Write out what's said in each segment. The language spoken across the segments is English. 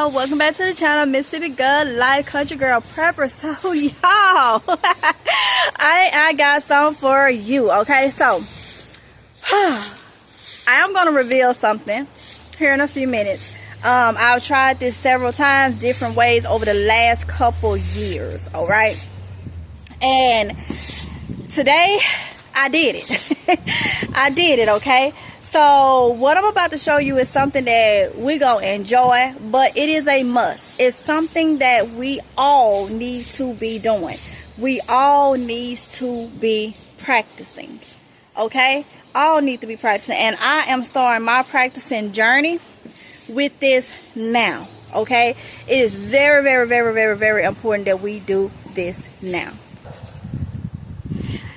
y'all, welcome back to the channel. Mississippi Good Life Country Girl Prepper. So y'all, I got something for you. Okay, so I am going to reveal something here in a few minutes. I've tried this several times, different ways over the last couple years. All right, and today I did it. I did it. Okay, so what I'm about to show you is something that we gonna enjoy, but it is a must. It's something that we all need to be doing. We all need to be practicing. Okay, all need to be practicing, and I am starting my practicing journey with this now. Okay, it is very, very, very, very, very important that we do this now.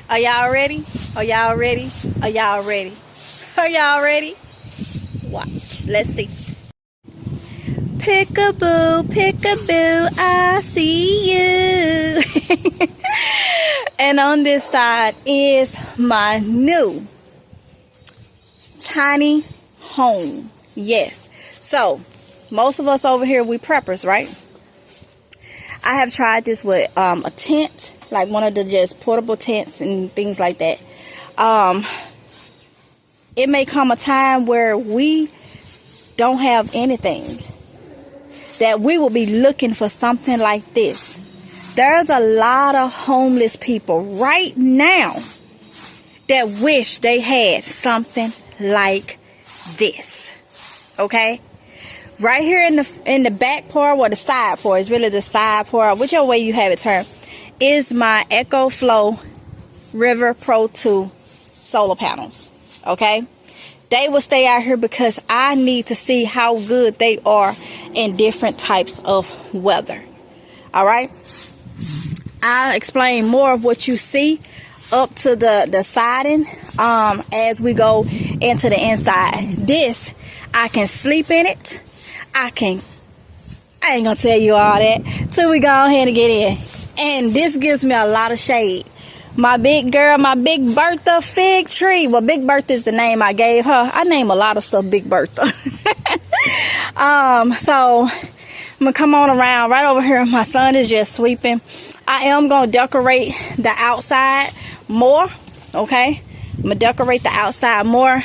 Are y'all ready? Are y'all ready? Are y'all ready? Are y'all ready? Watch. Let's see. Peekaboo, peekaboo, I see you. And on this side is my new tiny home. Yes. So, most of us over here, we preppers, right? I have tried this with a tent, like one of the just portable tents and things like that. It may come a time where we don't have anything, that we will be looking for something like this. There's a lot of homeless people right now that wish they had something like this. Okay? Right here in the back part, or the side part, it's really the side part, whichever way you have it turned, is my EcoFlow River Pro 2 solar panels. Okay, they will stay out here because I need to see how good they are in different types of weather. All right, I'll explain more of what you see up to the siding as we go into the inside. This, I can sleep in it. I ain't gonna tell you all that till we go ahead and get in. And this gives me a lot of shade. My big girl, my Big Bertha fig tree. Well, Big Bertha is the name I gave her. I name a lot of stuff Big Bertha. So I'm gonna come on around right over here. My son is just sweeping. I am gonna decorate the outside more. Okay, I'm gonna decorate the outside more.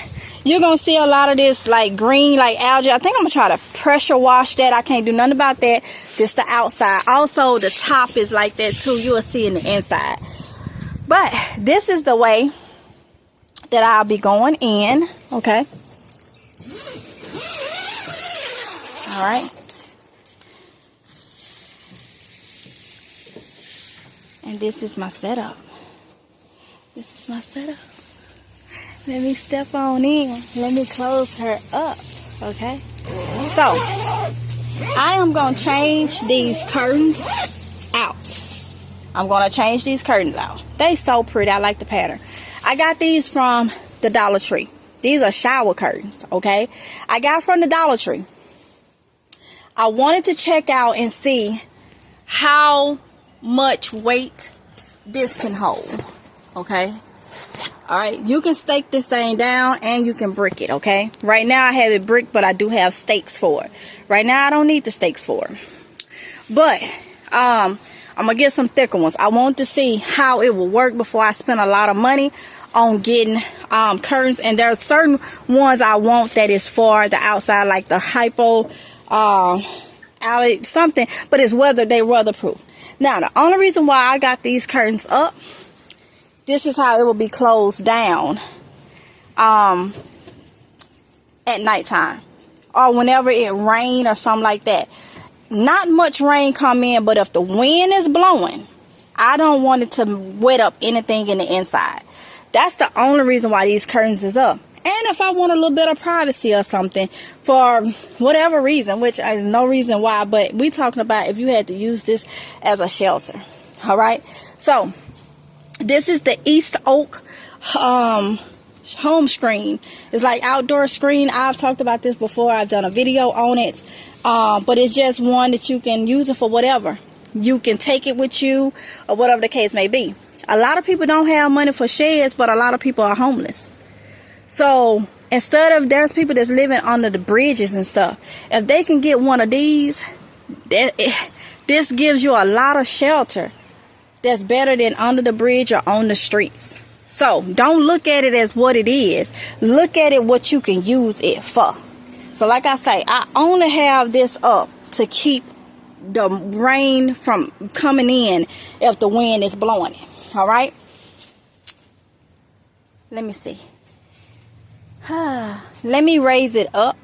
You're going to see a lot of this like green, like algae. I think I'm going to try to pressure wash that. I can't do nothing about that. This the outside. Also, the top is like that too. You will see in the inside. But this is the way that I'll be going in. Okay. All right. And this is my setup. This is my setup. Let me step on in. Let me close her up. Okay. So, I am going to change these curtains out. I'm going to change these curtains out. They so pretty. I like the pattern. I got these from the Dollar Tree. These are shower curtains. Okay. I got from the Dollar Tree. I wanted to check out and see how much weight this can hold. Okay. Alright, you can stake this thing down and you can brick it, okay? Right now I have it bricked, but I do have stakes for it. Right now I don't need the stakes for it. But, I'm going to get some thicker ones. I want to see how it will work before I spend a lot of money on getting curtains. And there are certain ones I want that is for the outside, like the hypo, alley, something. But it's they weatherproof. Now, the only reason why I got these curtains up, this is how it will be closed down at nighttime or whenever it rains or something like that. Not much rain come in, but if the wind is blowing, I don't want it to wet up anything in the inside. That's the only reason why these curtains is up. And if I want a little bit of privacy or something for whatever reason, which is no reason why, but we talking about if you had to use this as a shelter. All right. So this is the East Oak home screen. It's like outdoor screen. I've talked about this before. I've done a video on it. But it's just one that you can use it for whatever. You can take it with you or whatever the case may be. A lot of people don't have money for sheds, but a lot of people are homeless. So Instead of, there's people that's living under the bridges and stuff. If they can get one of these, this gives you a lot of shelter. That's better than under the bridge or on the streets. So don't look at it as what it is. Look at it what you can use it for. So like I say, I only have this up to keep the rain from coming in if the wind is blowing it. All right. Let me see. Let me raise it up.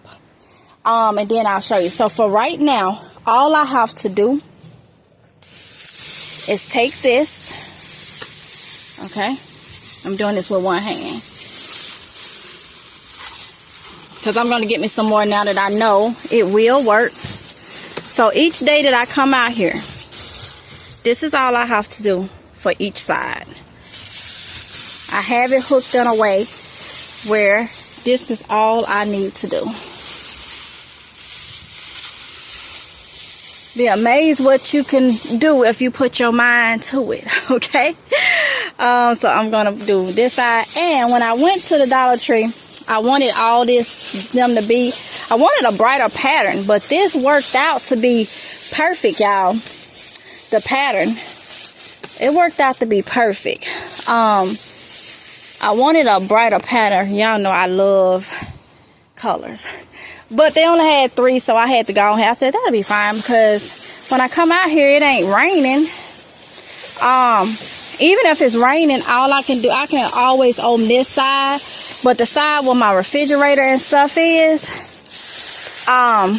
And then I'll show you. So for right now, all I have to do is take this. Okay. I'm doing this with one hand. Because I'm going to get me some more now that I know it will work. So each day that I come out here, this is all I have to do for each side. I have it hooked in a way where this is all I need to do. Be amazed what you can do if you put your mind to it, okay? So I'm going to do this side. And when I went to the Dollar Tree, I wanted all them to be, I wanted a brighter pattern, but this worked out to be perfect, y'all. The pattern, it worked out to be perfect. I wanted a brighter pattern. Y'all know I love colors. But they only had 3, so I had to go ahead. I said, that'll be fine, because when I come out here, it ain't raining. Even if it's raining, all I can do, I can always open this side. But the side where my refrigerator and stuff is, I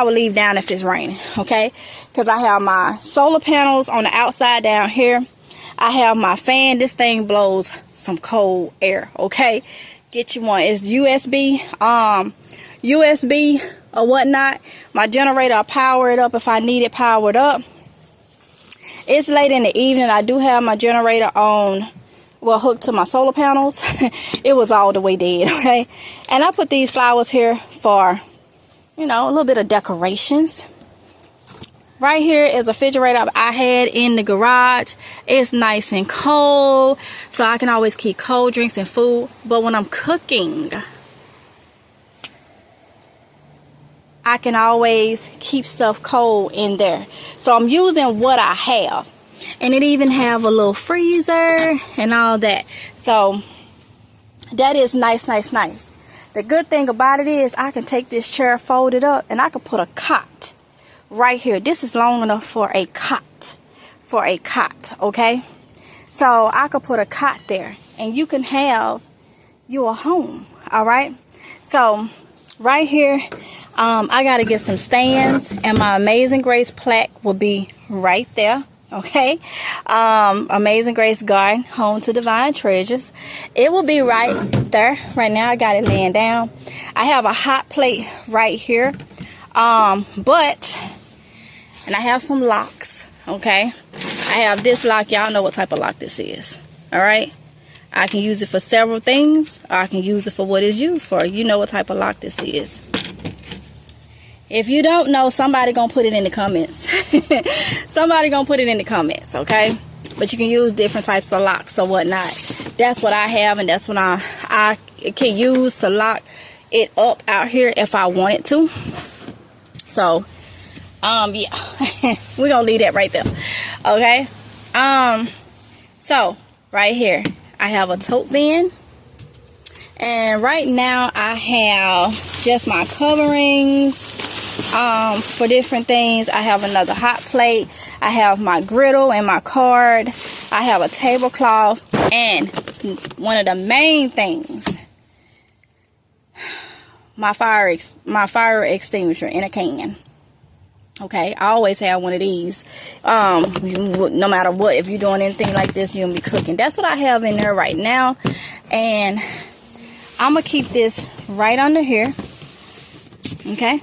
will leave down if it's raining, okay? Because I have my solar panels on the outside down here. I have my fan. This thing blows some cold air, okay? Get you one. It's USB or whatnot. My generator, I'll power it up if I need it powered up. It's late in the evening. I do have my generator on, well, hooked to my solar panels. It was all the way dead, okay? And I put these flowers here for, you know, a little bit of decorations. Right here is a refrigerator I had in the garage. It's nice and cold, so I can always keep cold drinks and food. But when I'm cooking, I can always keep stuff cold in there. So I'm using what I have. And it even have a little freezer and all that. So that is nice, nice, nice. The good thing about it is I can take this chair, fold it up, and I can put a cot right here. This is long enough for a cot. Okay? So I could put a cot there, and you can have your home. All right? So right here, I got to get some stands, and my Amazing Grace plaque will be right there. Okay, Amazing Grace Garden, home to divine treasures. It will be right there. Right now I got it laying down. I have a hot plate right here, and I have some locks. Okay, I have this lock. Y'all know what type of lock this is. All right, I can use it for several things, or I can use it for what it's used for. You know what type of lock this is. If you don't know, somebody gonna put it in the comments. Somebody gonna put it in the comments, okay? But you can use different types of locks or whatnot. That's what I have, and that's what I can use to lock it up out here if I wanted to. So, yeah, we're gonna leave that right there, okay? So right here, I have a tote bin. And right now I have just my coverings for different things. I have another hot plate. I have my griddle and my card. I have a tablecloth, and one of the main things, my fire extinguisher in a can. Okay, I always have one of these. No matter what, if you're doing anything like this, you're gonna be cooking. That's what I have in there right now, and I'm gonna keep this right under here. Okay,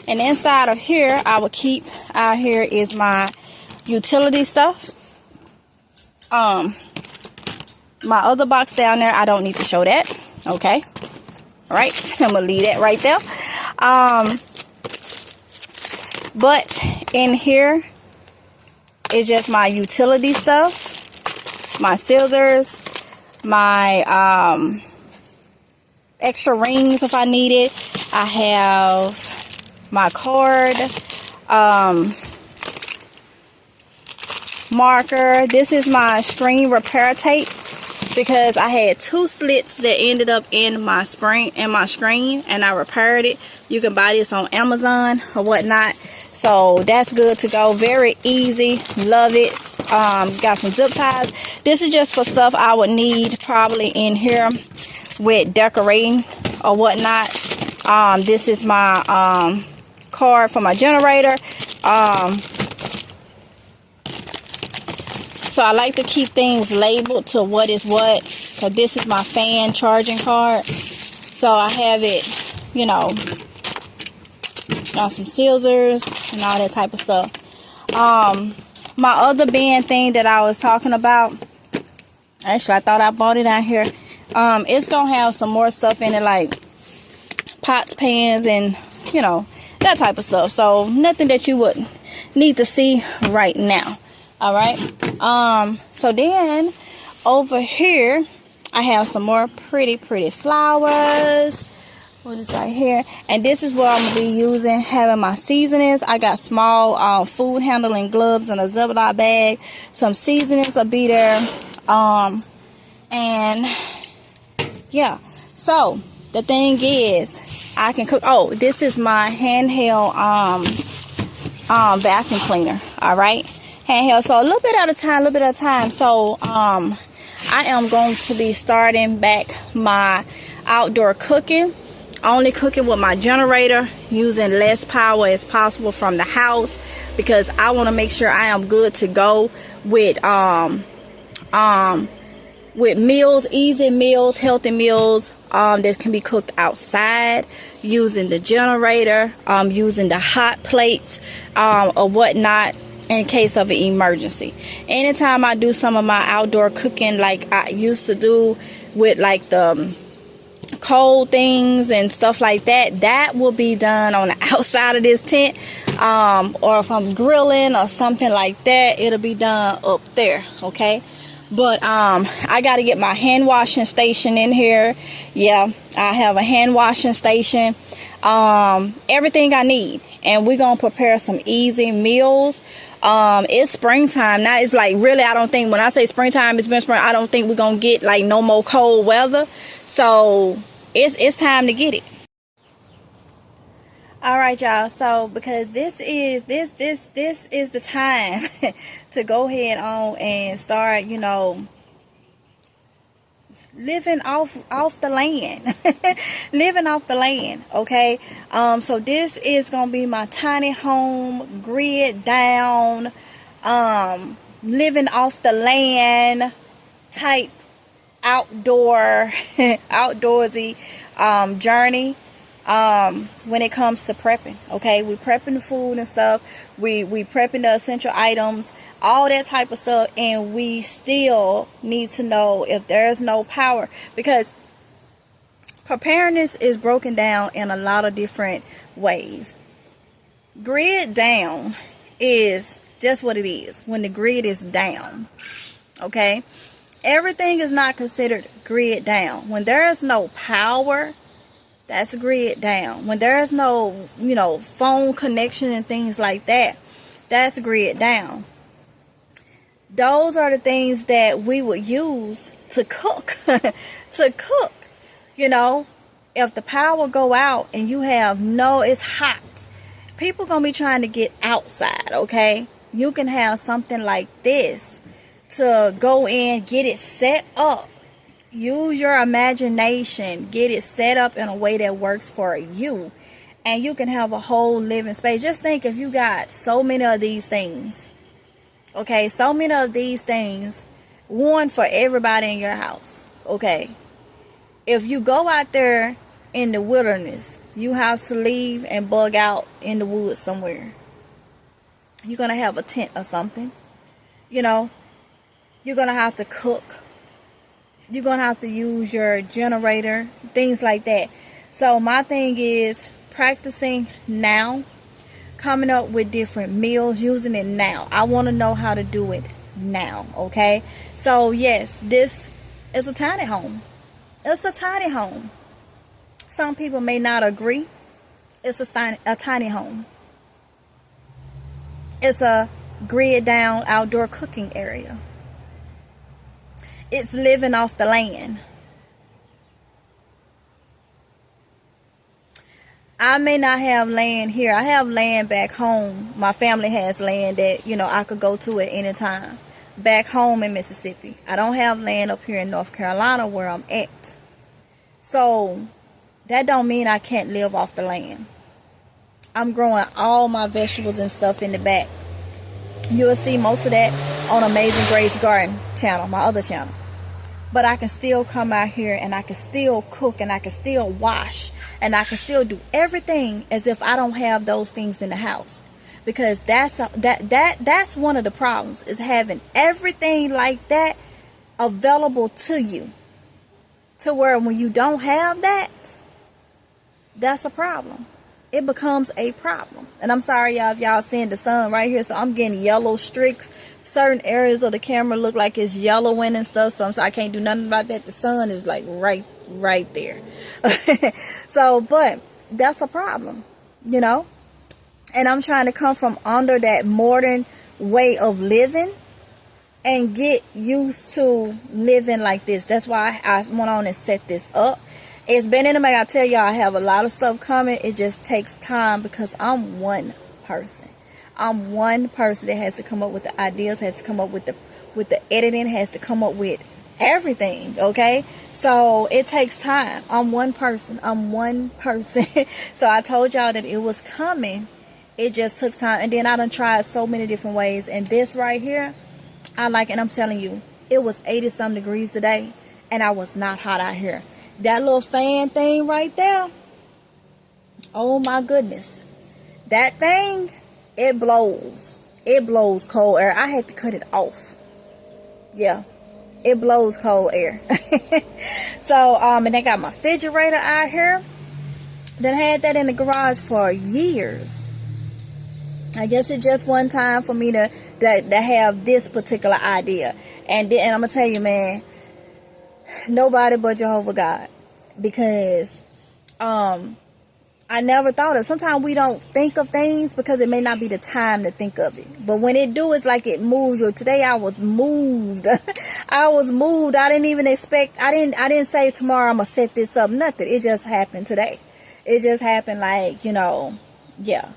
and inside of here, I will keep out here is my utility stuff. My other box down there, I don't need to show that. Okay, all right, I'm gonna leave that right there. But in here is just my utility stuff, my scissors, my extra rings if I need it. I have my card marker. This is my screen repair tape because I had 2 slits that ended up in my screen and I repaired it. You can buy this on Amazon or whatnot. So that's good to go. Very easy. Love it. Got some zip ties. This is just for stuff I would need probably in here with decorating or whatnot. This is my card for my generator. So I like to keep things labeled to what is what. So this is my fan charging card. So I have it, you know, got some scissors and all that type of stuff. My other band thing that I was talking about, actually I thought I bought it out here. It's gonna have some more stuff in it, like pots, pans, and you know, that type of stuff. So nothing that you would need to see right now. All right. So then over here I have some more pretty flowers. What is right here? And this is what I'm gonna be using, having my seasonings. I got small food handling gloves and a Ziploc bag. Some seasonings will be there. And yeah, so the thing is, I can cook. Oh, this is my handheld vacuum cleaner. All right, handheld. So a little bit at a time. So I am going to be starting back my outdoor cooking. Only cooking with my generator, using less power as possible from the house, because I want to make sure I am good to go with meals, easy meals, healthy meals that can be cooked outside, using the generator, using the hot plates or whatnot in case of an emergency. Anytime I do some of my outdoor cooking like I used to do with like the cold things and stuff like that, that will be done on the outside of this tent, or if I'm grilling or something like that, it'll be done up there. Okay, but I got to get my hand washing station in here. Yeah, I have a hand washing station, everything I need, and we're gonna prepare some easy meals. It's springtime now. It's like, really, I don't think, when I say springtime, it's been spring, I don't think we're gonna get like no more cold weather. So it's time to get it. All right, y'all. So because this is the time to go ahead on and start, you know, living off the land. Living off the land. Okay. So this is gonna be my tiny home, grid down, living off the land type outdoorsy journey when it comes to prepping. Okay, we prepping the food and stuff, we prepping the essential items, all that type of stuff, and we still need to know if there's no power, because preparedness is broken down in a lot of different ways. Grid down is just what it is. When the grid is down, okay, everything is not considered grid down. When there is no power, that's grid down. When there is no, you know, phone connection and things like that, that's grid down. Those are the things that we would use to cook. To cook, you know, if the power go out and you have it's hot, people gonna be trying to get outside. Okay, you can have something like this to go in, get it set up, use your imagination, get it set up in a way that works for you, and you can have a whole living space. Just think, if you got so many of these things, okay, so many of these things, one for everybody in your house. Okay, if you go out there in the wilderness, you have to leave and bug out in the woods somewhere, you're gonna have a tent or something, you know. You're going to have to cook. You're going to have to use your generator, things like that. So my thing is practicing now, coming up with different meals, using it now. I want to know how to do it now, okay? So yes, this It's a tiny home. It's a tiny home. Some people may not agree. It's a tiny home. It's a grid down outdoor cooking area. It's living off the land. I may not have land here. I have land back home. My family has land that, I could go to at any time. Back home in Mississippi. I don't have land up here in North Carolina where I'm at. So, that don't mean I can't live off the land. I'm growing all my vegetables and stuff in the back. You'll see most of that on Amazing Grace Garden channel, my other channel. But I can still come out here and I can still cook and I can still wash and I can still do everything as if I don't have those things in the house. Because that's one of the problems, is having everything like that available to you. To where when you don't have that, that's a problem. It becomes a problem. And I'm sorry, y'all, if y'all seeing the sun right here, so I'm getting yellow streaks. Certain areas of the camera look like it's yellowing and stuff, so I can't do nothing about that. The sun is like right there. So, but that's a problem, And I'm trying to come from under that modern way of living and get used to living like this. That's why I went on and set this up. It's been in the making. I tell y'all, I have a lot of stuff coming. It just takes time because I'm one person. I'm one person that has to come up with the ideas, has to come up with the editing, has to come up with everything, okay? So it takes time. I'm one person. So I told y'all that it was coming. It just took time. And then I done tried so many different ways. And this right here, I like it. And I'm telling you, it was 80-some degrees today. And I was not hot out here. That little fan thing right there, oh my goodness. That thing, it blows. It blows cold air. I had to cut it off. Yeah, it blows cold air. So, and I got my refrigerator out here. Then had that in the garage for years. I guess it just one time for me to have this particular idea. And I'm going to tell you, man, nobody but Jehovah God. Because I never thought of. Sometimes we don't think of things because it may not be the time to think of it. But when it do, it's like it moves you. Today I was moved. I was moved. I didn't even expect. I didn't say tomorrow I'm gonna set this up. Nothing. It just happened today. It just happened like, yeah.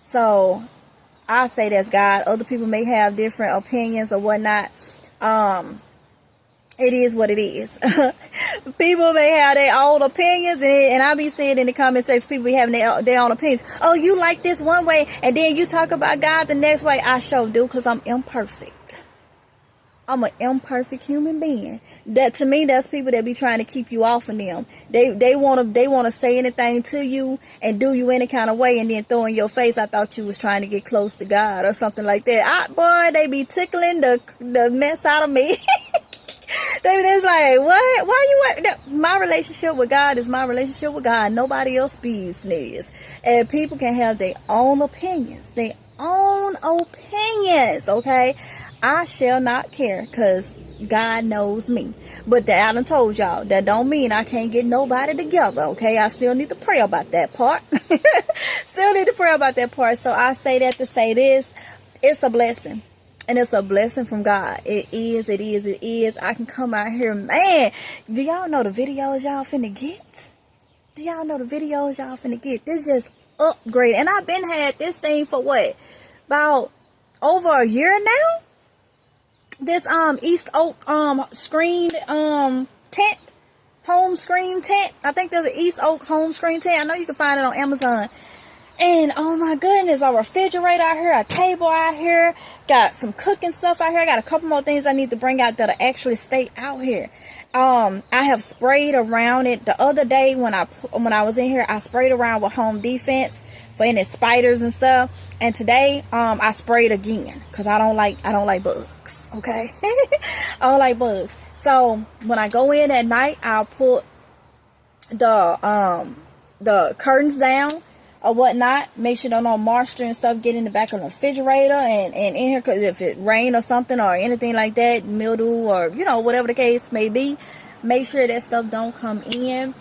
So I say that's God. Other people may have different opinions or whatnot. It is what it is. People may have their own opinions, and I be seeing in the comment section, people be having their own opinions. Oh, you like this one way, and then you talk about God the next way. I sure do, because I'm imperfect. I'm an imperfect human being. That, to me, that's people that be trying to keep you off of them. They wanna say anything to you and do you any kind of way, and then throw in your face, I thought you was trying to get close to God or something like that. Boy, they be tickling the mess out of me. It's like, what? Why you? My relationship with God is my relationship with God. Nobody else's business. And people can have their own opinions. Okay? I shall not care, because God knows me. But that I done told y'all, that don't mean I can't get nobody together, okay? I still need to pray about that part. So I say that to say this. It's a blessing. And it's a blessing from God. It is. I can come out here, man. Do y'all know the videos y'all finna get? This just upgrade. And I've been had this thing for what? About over a year now? This East Oak screen tent. Home screen tent. I think there's an East Oak home screen tent. I know you can find it on Amazon. And oh my goodness, a refrigerator out here, a table out here, got some cooking stuff out here. I got a couple more things I need to bring out that'll actually stay out here. I have sprayed around it the other day when I was in here. I sprayed around with Home Defense for any spiders and stuff. And today, I sprayed again because I don't like bugs. Okay, I don't like bugs. So when I go in at night, I'll put the curtains down. or whatnot. Make sure no moisture and stuff get in the back of the refrigerator and in here, because if it rain or something or anything like that, mildew or whatever the case may be, make sure that stuff don't come in.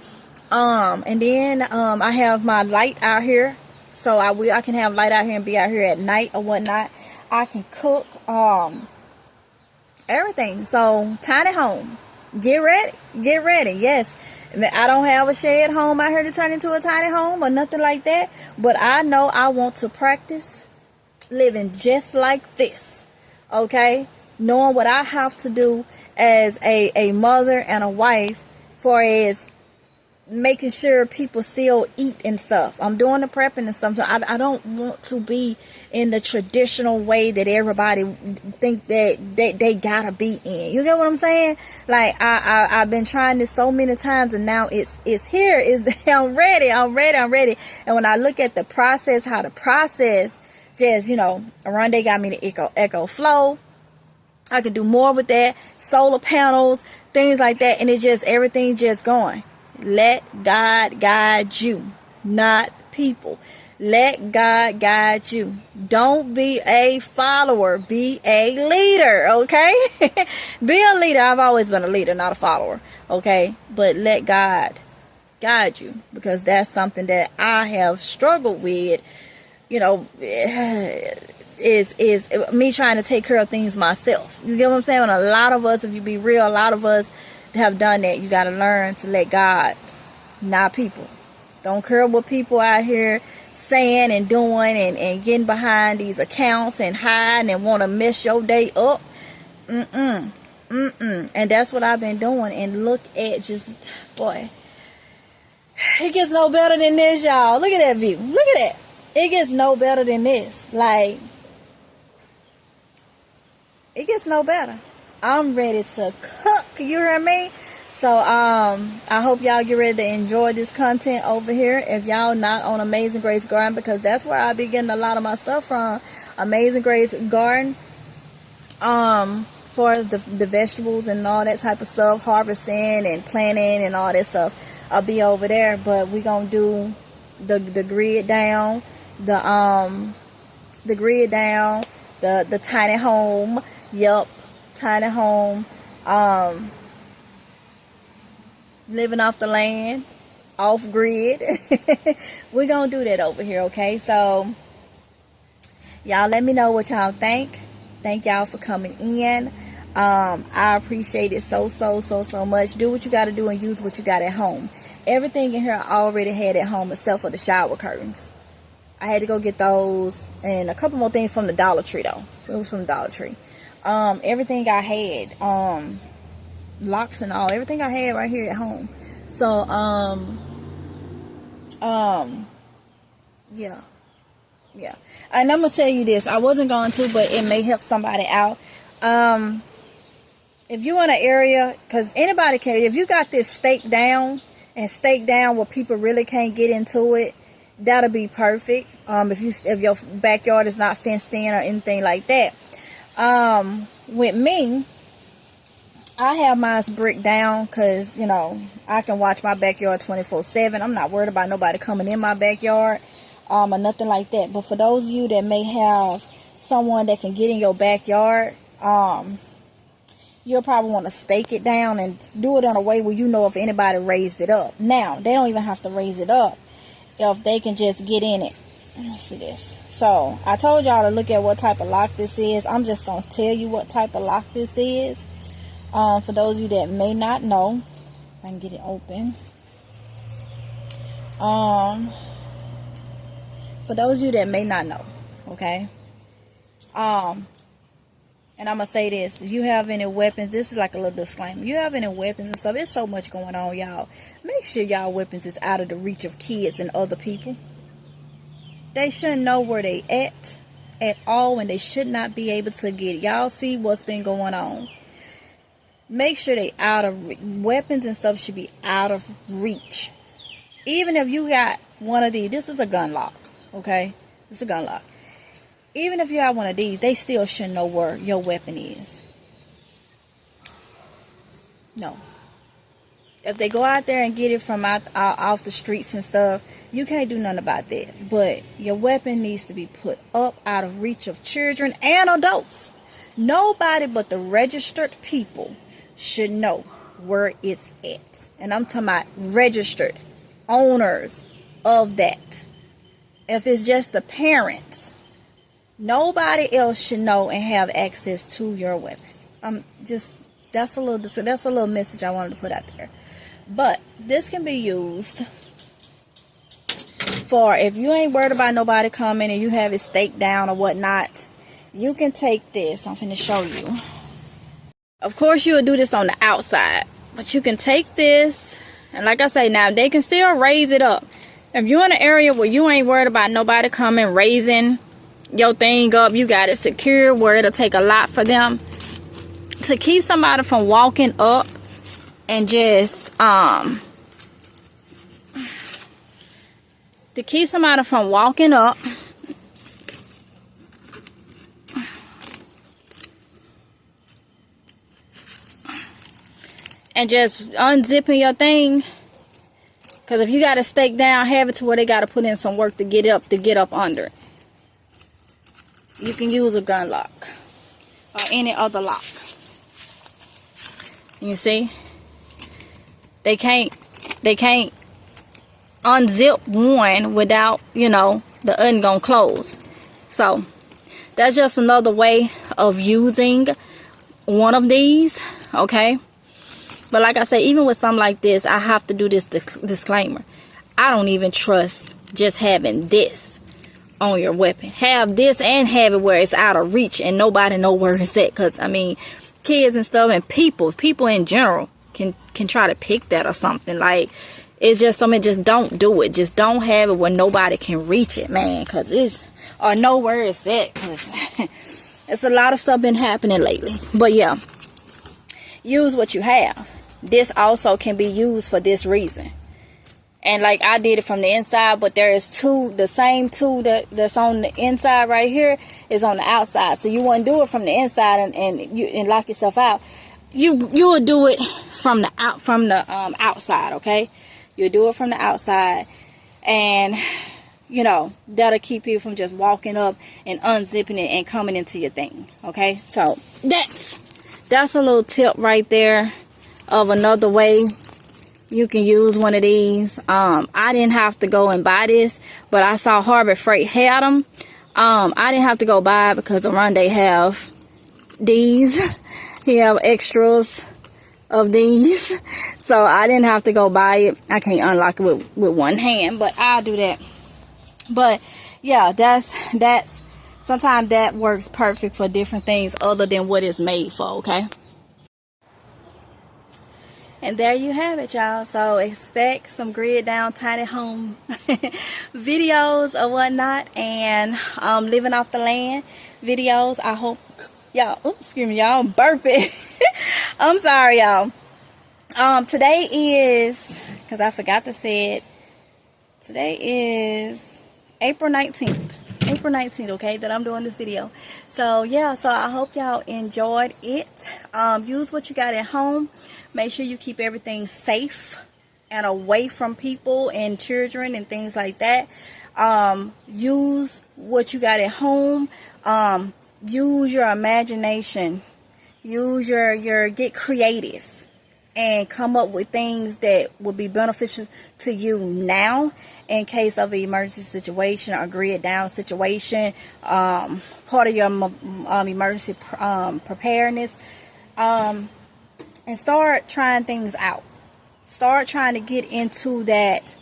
And then I have my light out here, so I can have light out here and be out here at night or whatnot. I can cook everything. So tiny home, get ready. Yes, I don't have a shed home out here to turn into a tiny home or nothing like that, but I know I want to practice living just like this, okay? Knowing what I have to do as a mother and a wife, for as making sure people still eat and stuff. I'm doing the prepping and stuff. So I don't want to be in the traditional way that everybody think that they gotta be in. You get what I'm saying? Like I've been trying this so many times, and now it's here. I'm ready. And when I look at the process, how the process just Aronde got me the Echo Flow. I can do more with that. Solar panels, things like that, and everything just going. Let God guide you, not people. Let God guide you. Don't be a follower. Be a leader, okay? Be a leader. I've always been a leader, not a follower, okay? But let God guide you, because that's something that I have struggled with, is me trying to take care of things myself. You get what I'm saying? And a lot of us, if you be real, a lot of us have done that. You got to learn to let God, not people. Don't care what people out here saying and doing and getting behind these accounts and hiding and want to mess your day up. And that's what I've been doing. And look at boy, it gets no better than this, y'all. Look at that view. Look at that. It gets no better than this. Like, it gets no better. I'm ready to cook. You hear me? So I hope y'all get ready to enjoy this content over here. If y'all not on Amazing Grace Garden, because that's where I be getting a lot of my stuff from. Amazing Grace Garden. Far as the vegetables and all that type of stuff, harvesting and planting and all that stuff, I'll be over there. But we gonna do the grid down, the grid down, the tiny home. Yup, tiny home. Living off the land, off grid. We're gonna do that over here, okay? So y'all let me know what y'all think. Thank y'all for coming in. I appreciate it so much. Do what you got to do and use what you got at home. Everything in here I already had at home except for the shower curtains. I had to go get those and a couple more things from the Dollar Tree, though. It was from the Dollar Tree. Everything I had, locks and all, everything I had right here at home. So yeah. And I'm gonna tell you this, I wasn't going to, but it may help somebody out. If you in an area, because anybody can, if you got this staked down where people really can't get into it, that'll be perfect. If your backyard is not fenced in or anything like that. With me, I have mine bricked down because, I can watch my backyard 24/7. I'm not worried about nobody coming in my backyard or nothing like that. But for those of you that may have someone that can get in your backyard, you'll probably want to stake it down and do it in a way where if anybody raised it up. Now, they don't even have to raise it up if they can just get in it. Let me see this. So, I told y'all to look at what type of lock this is. I'm just going to tell you what type of lock this is. For those of you that may not know, if I can get it open. For those of you that may not know, okay? And I'm going to say this. If you have any weapons, this is like a little disclaimer. If you have any weapons and stuff, there's so much going on, y'all. Make sure y'all weapons is out of the reach of kids and other people. They shouldn't know where they at all, and they should not be able to get it. Y'all see what's been going on. Make sure they out of weapons and stuff should be out of reach. Even if you got one of these, this is a gun lock, okay? It's a gun lock. Even if you have one of these, they still shouldn't know where your weapon is. No. If they go out there and get it from off the streets and stuff, you can't do nothing about that. But your weapon needs to be put up out of reach of children and adults. Nobody but the registered people should know where it's at. And I'm talking about registered owners of that. If it's just the parents, nobody else should know and have access to your weapon. That's a little message I wanted to put out there. But this can be used for if you ain't worried about nobody coming and you have it staked down or whatnot. You can take this. I'm finna show you. Of course, you would do this on the outside, but you can take this, and like I say, now they can still raise it up. If you're in an area where you ain't worried about nobody coming, raising your thing up, you got it secure where it'll take a lot for them to keep somebody from walking up and just to keep somebody from walking up and just unzipping your thing. Because if you got to stake down, have it to where they got to put in some work to get up under it. You can use a gun lock or any other lock. You see, they can't unzip one without, you know, the button gonna close. So that's just another way of using one of these, okay? But like I say, even with something like this, I have to do this disclaimer. I don't even trust just having this on your weapon. Have this and have it where it's out of reach and nobody know where it's at. Because, I mean, kids and stuff and people in general can try to pick that or something. Like, it's just something, just don't do it. Just don't have it where nobody can reach it, man. Because it's, or know where it's at. Because it's a lot of stuff been happening lately. But yeah, use what you have. This also can be used for this reason. And like I did it from the inside, but there is the same tool that's on the inside right here is on the outside. So you wouldn't do it from the inside and lock yourself out. You would do it from the outside, okay? You'll do it from the outside, and you know that'll keep people from just walking up and unzipping it and coming into your thing, okay? So that's a little tip right there of another way you can use one of these. I didn't have to go and buy this, but I saw Harbor Freight had them. I didn't have to go buy it because around they have these. He have extras of these, so I didn't have to go buy it. I can't unlock it with one hand, but I'll do that. But yeah, that's sometimes that works perfect for different things other than what it's made for, okay? And there you have it, y'all. So expect some grid down tiny home videos or whatnot, and living off the land videos. I hope y'all, oops, excuse me, y'all, burping. I'm sorry, y'all. Today is, because I forgot to say it, today is April 19th. April 19th, okay, that I'm doing this video. So yeah, so I hope y'all enjoyed it. Use what you got at home. Make sure you keep everything safe and away from people and children and things like that. Use what you got at home. Use your imagination. Use get creative and come up with things that will be beneficial to you now in case of an emergency situation or grid down situation, part of your emergency preparedness, and start trying things out. Start trying to get into that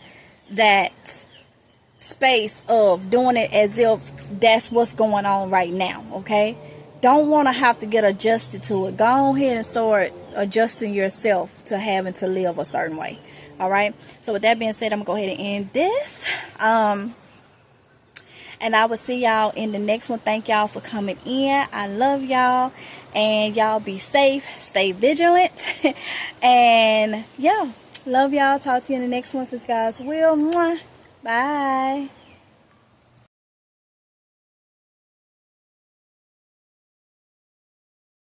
space of doing it as if that's what's going on right now, okay? Don't want to have to get adjusted to it. Go ahead and start adjusting yourself to having to live a certain way. All right. So with that being said, I'm going to go ahead and end this. And I will see y'all in the next one. Thank y'all for coming in. I love y'all. And y'all be safe. Stay vigilant. And yeah, love y'all. Talk to you in the next one. If it's God's will. Mwah. Bye.